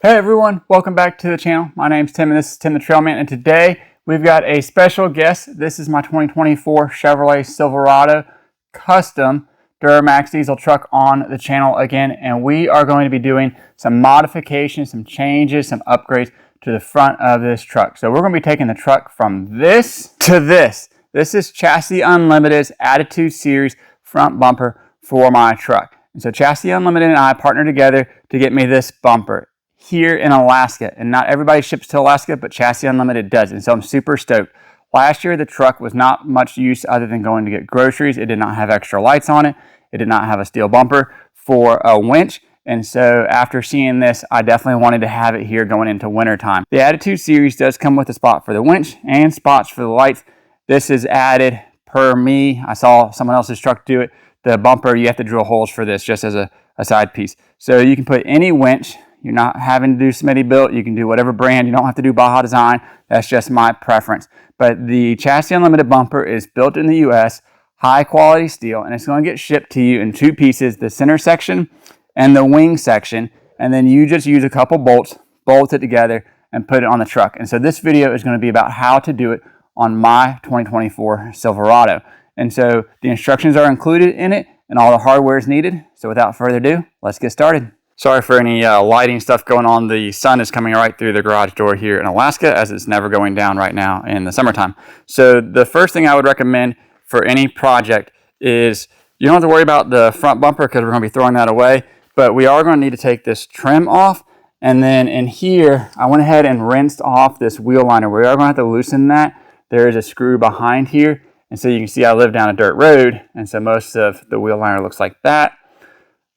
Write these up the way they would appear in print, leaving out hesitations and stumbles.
Hey everyone, welcome back to the channel. My name's Tim and this is Tim the Trailman, and today we've got a special guest. This is my 2024 Chevrolet Silverado custom Duramax diesel truck on the channel again, and we are going to be doing some modifications, some changes, some upgrades to the front of this truck. So we're going to be taking the truck from this to this. This is Chassis Unlimited's Attitude Series front bumper for my truck. And so Chassis Unlimited and I partnered together to get me this bumper here in Alaska, and not everybody ships to Alaska, but Chassis Unlimited does, and so I'm super stoked. Last year the truck was not much use other than going to get groceries. It did not have extra lights on it. It did not have a steel bumper for a winch, and so after seeing this, I definitely wanted to have it here going into winter time. The Attitude Series does come with a spot for the winch and spots for the lights. This is added per me. I saw someone else's truck do it. The bumper, you have to drill holes for this just as a side piece. So you can put any winch. You're not having to do Smitty built. You can do whatever brand. You don't have to do Baja Design. That's just my preference. But the Chassis Unlimited bumper is built in the U.S., high quality steel, and it's going to get shipped to you in two pieces, the center section and the wing section. And then you just use a couple bolts, bolt it together, and put it on the truck. And so this video is going to be about how to do it on my 2024 Silverado. And so the instructions are included in it, and all the hardware is needed. So without further ado, let's get started. Sorry for any lighting stuff going on. The sun is coming right through the garage door here in Alaska, as it's never going down right now in the summertime. So the first thing I would recommend for any project is you don't have to worry about the front bumper because we're going to be throwing that away, but we are going to need to take this trim off. And then in here, I went ahead and rinsed off this wheel liner. We are going to have to loosen that. There is a screw behind here. And so you can see I live down a dirt road, and so most of the wheel liner looks like that.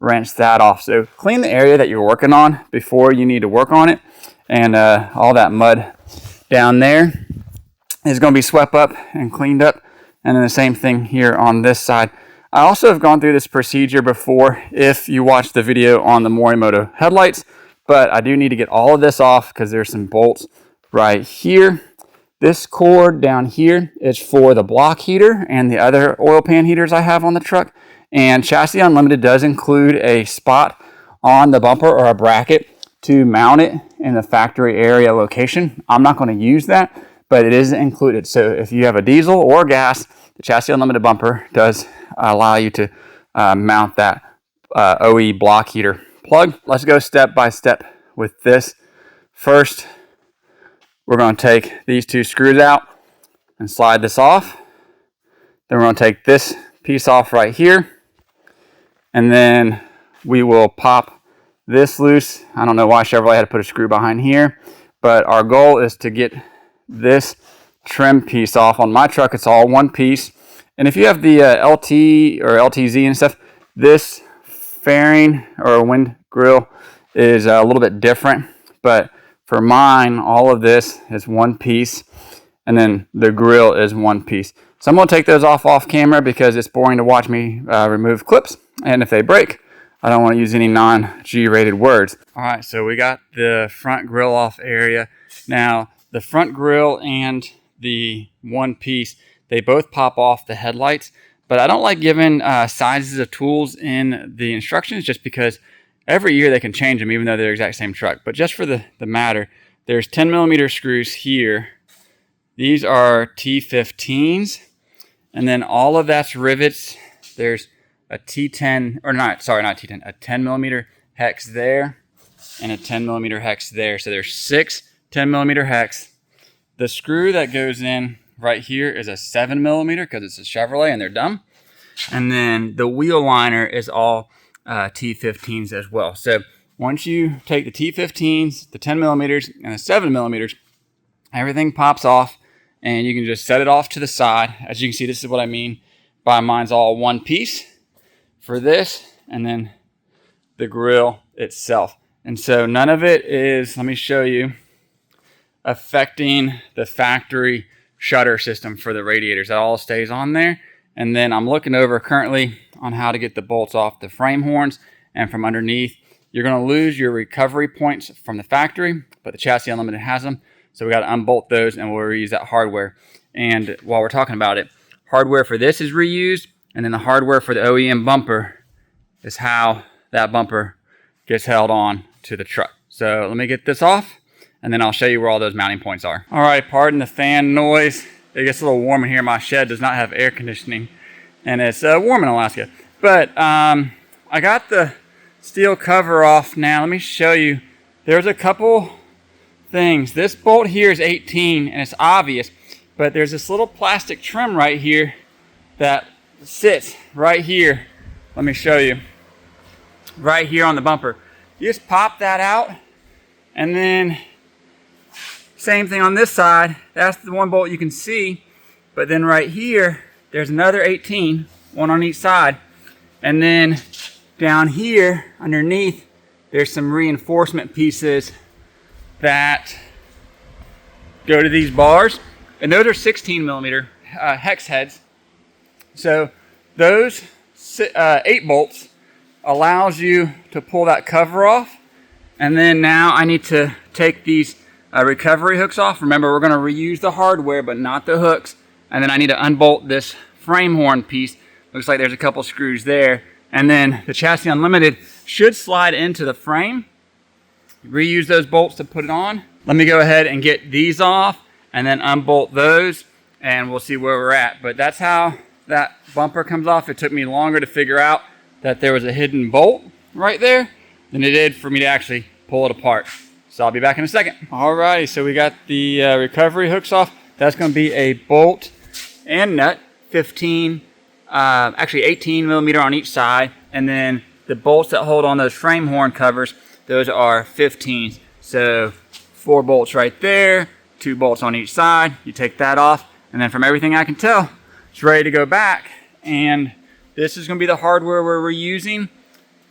Rinse that off. So clean the area that you're working on before you need to work on it, and all that mud down there is going to be swept up and cleaned up. And then the same thing here on this side. I also have gone through this procedure before if you watched the video on the Morimoto headlights, but I do need to get all of this off because there's some bolts right here. This cord down here is for the block heater and the other oil pan heaters I have on the truck. And Chassis Unlimited does include a spot on the bumper or a bracket to mount it in the factory area location. I'm not going to use that, but it is included. So if you have a diesel or gas, the Chassis Unlimited bumper does allow you to mount that OE block heater plug. Let's go step by step with this. First, we're going to take these two screws out and slide this off. Then we're going to take this piece off right here. And then we will pop this loose. I don't know why Chevrolet had to put a screw behind here, but our goal is to get this trim piece off. On my truck, it's all one piece. And if you have the LT or LTZ and stuff, this fairing or wind grill is a little bit different. But for mine, all of this is one piece, and then the grill is one piece. So I'm going to take those off camera because it's boring to watch me remove clips. And if they break, I don't want to use any non-G rated words. All right, so we got the front grill off area. Now, the front grill and the one piece, they both pop off the headlights. But I don't like giving sizes of tools in the instructions just because every year they can change them even though they're the exact same truck. But just for the matter, there's 10mm screws here. These are T15s. And then all of that's rivets. There's a T10, or not, sorry, not T10, a 10mm hex there and a 10mm hex there. So there's 6 10mm hex. The screw that goes in right here is a 7mm because it's a Chevrolet and they're dumb. And then the wheel liner is all T15s as well. So once you take the T15s, the 10mm, and the 7mm, everything pops off. And you can just set it off to the side. As you can see, this is what I mean by mine's all one piece for this, and then the grill itself. And so none of it is, let me show you, affecting the factory shutter system for the radiators. That all stays on there. And then I'm looking over currently on how to get the bolts off the frame horns and from underneath. You're going to lose your recovery points from the factory, but the Chassis Unlimited has them. So we got to unbolt those and we'll reuse that hardware. And while we're talking about it, hardware for this is reused, and then the hardware for the OEM bumper is how that bumper gets held on to the truck. So let me get this off, and then I'll show you where all those mounting points are. All right, pardon the fan noise. It gets a little warm in here. My shed does not have air conditioning, and it's warm in Alaska. But I got the steel cover off now. Let me show you. There's a couple things. This bolt here is 18, and it's obvious, but there's this little plastic trim right here that sits right here. Let me show you. Right here on the bumper. You just pop that out, and then same thing on this side. That's the one bolt you can see, but then right here there's another 18, one on each side, and then down here underneath there's some reinforcement pieces that go to these bars, and those are 16 millimeter hex heads. So those 8 bolts allows you to pull that cover off. And then now I need to take these recovery hooks off. Remember, we're going to reuse the hardware but not the hooks. And then I need to unbolt this frame horn piece. Looks like there's a couple screws there. And then the chassis unlimited should slide into the frame. Reuse those bolts to put it on. Let me go ahead and get these off and then unbolt those, and we'll see where we're at. But that's how that bumper comes off. It took me longer to figure out that there was a hidden bolt right there than it did for me to actually pull it apart. So I'll be back in a second. Alrighty, so we got the recovery hooks off. That's going to be a bolt and nut, 18 millimeter on each side, and then the bolts that hold on those frame horn covers, those are 15s. So 4 bolts right there, 2 bolts on each side. You take that off, and then from everything I can tell, it's ready to go back. And this is going to be the hardware we're reusing.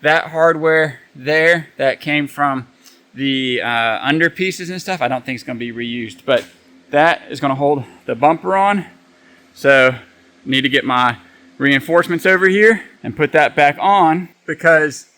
That hardware there that came from the under pieces and stuff, I don't think it's going to be reused, but that is going to hold the bumper on. So need to get my reinforcements over here and put that back on, because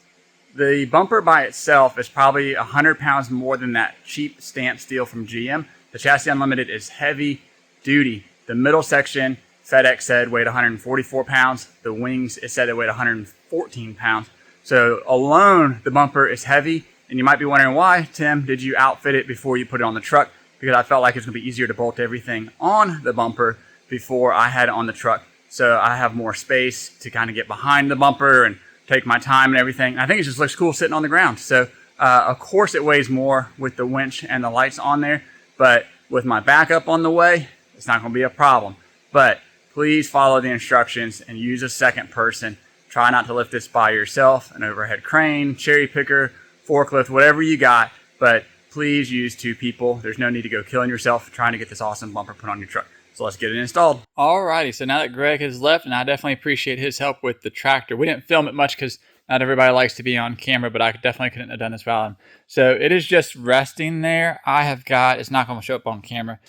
the bumper by itself is probably 100 pounds more than that cheap stamped steel from GM. The Chassis Unlimited is heavy duty. The middle section, FedEx said, weighed 144 pounds. The wings, it said it weighed 114 pounds. So alone, the bumper is heavy. And you might be wondering, why, Tim, did you outfit it before you put it on the truck? Because I felt like it's going to be easier to bolt everything on the bumper before I had it on the truck. So I have more space to kind of get behind the bumper and take my time and everything. I think it just looks cool sitting on the ground. So of course it weighs more with the winch and the lights on there, but with my backup on the way, it's not going to be a problem. But please follow the instructions and use a second person. Try not to lift this by yourself, an overhead crane, cherry picker, forklift, whatever you got, but please use 2 people. There's no need to go killing yourself trying to get this awesome bumper put on your truck. So let's get it installed. Alrighty, so now that Greg has left, and I definitely appreciate his help with the tractor. We didn't film it much because not everybody likes to be on camera, but I definitely couldn't have done this without him. So it is just resting there. I have got, it's not going to show up on camera.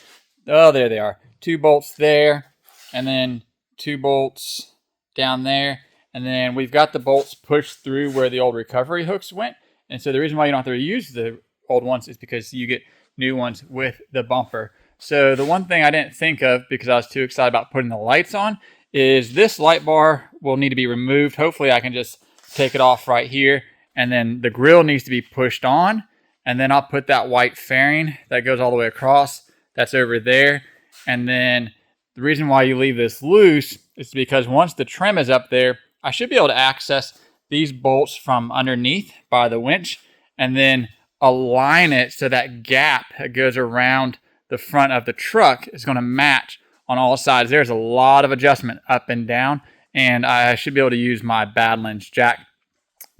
Oh, there they are. 2 bolts there, and then 2 bolts down there. And then we've got the bolts pushed through where the old recovery hooks went. And so the reason why you don't have to reuse the old ones is because you get new ones with the bumper. So the one thing I didn't think of, because I was too excited about putting the lights on, is this light bar will need to be removed. Hopefully I can just take it off right here. And then the grill needs to be pushed on. And then I'll put that white fairing that goes all the way across. That's over there. And then the reason why you leave this loose is because once the trim is up there, I should be able to access these bolts from underneath by the winch and then align it so that gap that goes around the front of the truck is going to match on all sides. There's a lot of adjustment up and down, and I should be able to use my Badlands jack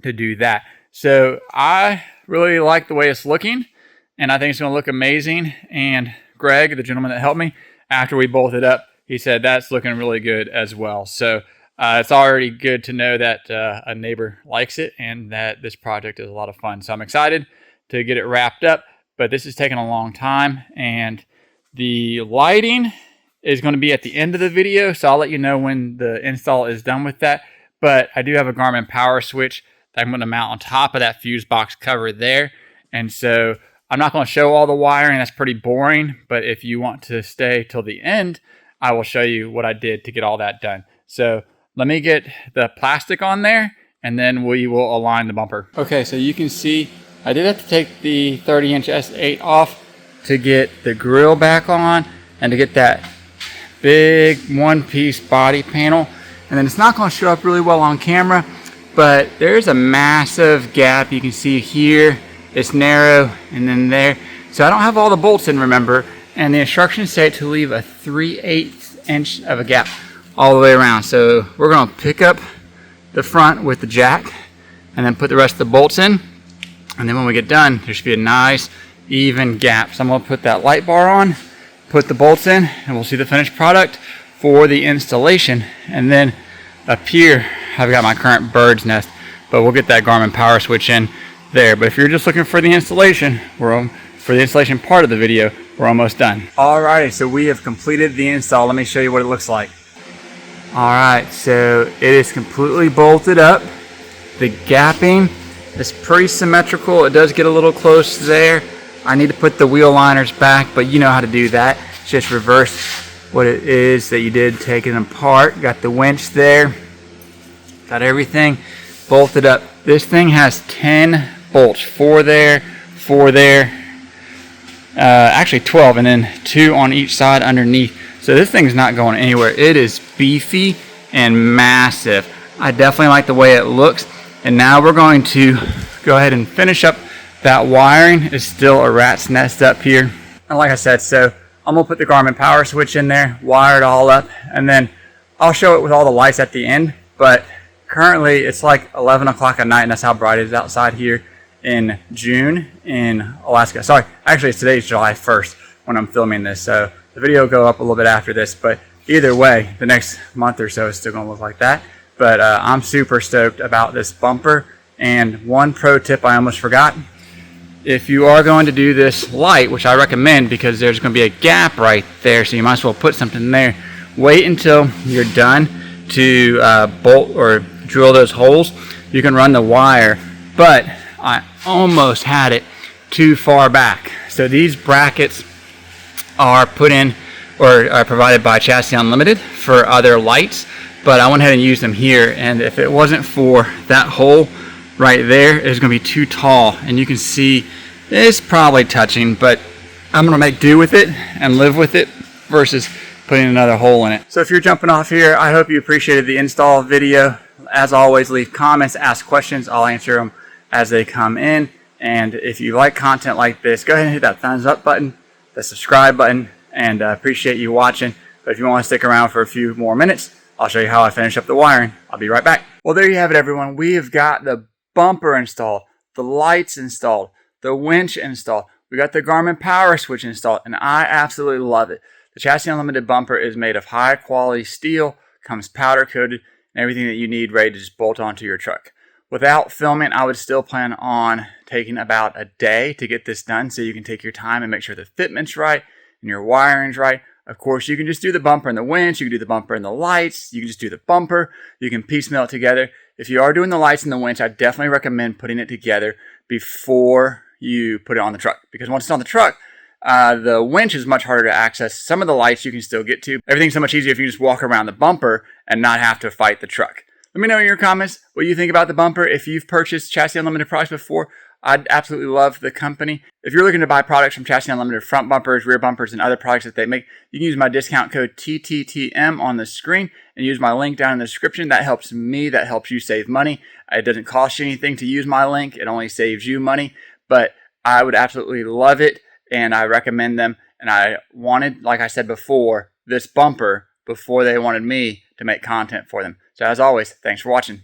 to do that. So I really like the way it's looking, and I think it's going to look amazing. And Greg, the gentleman that helped me, after we bolted up, he said that's looking really good as well. So it's already good to know that a neighbor likes it and that this project is a lot of fun. So I'm excited to get it wrapped up, but this is taking a long time, and the lighting is going to be at the end of the video. So I'll let you know when the install is done with that. But I do have a Garmin power switch that I'm going to mount on top of that fuse box cover there. And so I'm not going to show all the wiring. That's pretty boring. But if you want to stay till the end, I will show you what I did to get all that done. So let me get the plastic on there, and then we will align the bumper. Okay, so you can see I did have to take the 30-inch S8 off to get the grill back on and to get that big one-piece body panel. And then it's not going to show up really well on camera, but there's a massive gap. You can see here, it's narrow, and then there. So I don't have all the bolts in, remember, and the instructions say to leave a 3/8 inch of a gap all the way around. So we're going to pick up the front with the jack and then put the rest of the bolts in. And then when we get done, there should be a nice even gap. So I'm going to put that light bar on, put the bolts in, and we'll see the finished product for the installation. And then up here, I've got my current bird's nest, but we'll get that Garmin power switch in there. But if you're just looking for the installation, for the installation part of the video, we're almost done. Alrighty, so we have completed the install. Let me show you what it looks like. Alright, so it is completely bolted up. The gapping is pretty symmetrical. It does get a little close there. I need to put the wheel liners back, but you know how to do that. Just reverse what it is that you did taking them apart. Got the winch there. Got everything bolted up. This thing has 10 bolts, 4 there, 4 there, actually 12, and then 2 on each side underneath. So this thing's not going anywhere. It is beefy and massive. I definitely like the way it looks. And now we're going to go ahead and finish up that wiring. It's still a rat's nest up here. And like I said, so I'm gonna put the Garmin power switch in there, wire it all up, and then I'll show it with all the lights at the end. But currently it's like 11 o'clock at night, and that's how bright it is outside here in June in Alaska. Sorry, actually today's July 1st when I'm filming this, so the video will go up a little bit after this, but either way, the next month or so is still gonna look like that. But I'm super stoked about this bumper. And one pro tip I almost forgot: if you are going to do this light, which I recommend because there's going to be a gap right there, so you might as well put something there. Wait until you're done to bolt or drill those holes. You can run the wire, but I almost had it too far back. So these brackets are put in or are provided by Chassis Unlimited for other lights, but I went ahead and used them here. And if it wasn't for that hole right there, it's going to be too tall, and you can see it's probably touching, but I'm going to make do with it and live with it versus putting another hole in it. So if you're jumping off here, I hope you appreciated the install video. As always, leave comments, ask questions. I'll answer them as they come in. And if you like content like this, go ahead and hit that thumbs up button, the subscribe button, and appreciate you watching. But if you want to stick around for a few more minutes, I'll show you how I finish up the wiring. I'll be right back. Well, there you have it, everyone. We have got the bumper installed, the lights installed, the winch installed. We got the Garmin power switch installed, and I absolutely love it. The Chassis Unlimited bumper is made of high quality steel, comes powder coated, and everything that you need ready to just bolt onto your truck. Without filming, I would still plan on taking about a day to get this done, so you can take your time and make sure the fitment's right and your wiring's right. Of course, you can just do the bumper and the winch, you can do the bumper and the lights, you can just do the bumper, you can piecemeal it together. If you are doing the lights and the winch, I definitely recommend putting it together before you put it on the truck. Because once it's on the truck, the winch is much harder to access. Some of the lights you can still get to. Everything's so much easier if you just walk around the bumper and not have to fight the truck. Let me know in your comments what you think about the bumper. If you've purchased Chassis Unlimited products before, I'd absolutely love the company. If you're looking to buy products from Chassis Unlimited, front bumpers, rear bumpers, and other products that they make, you can use my discount code TTTM on the screen and use my link down in the description. That helps me. That helps you save money. It doesn't cost you anything to use my link. It only saves you money. But I would absolutely love it, and I recommend them. And I wanted, like I said before, this bumper before they wanted me to make content for them. So as always, thanks for watching.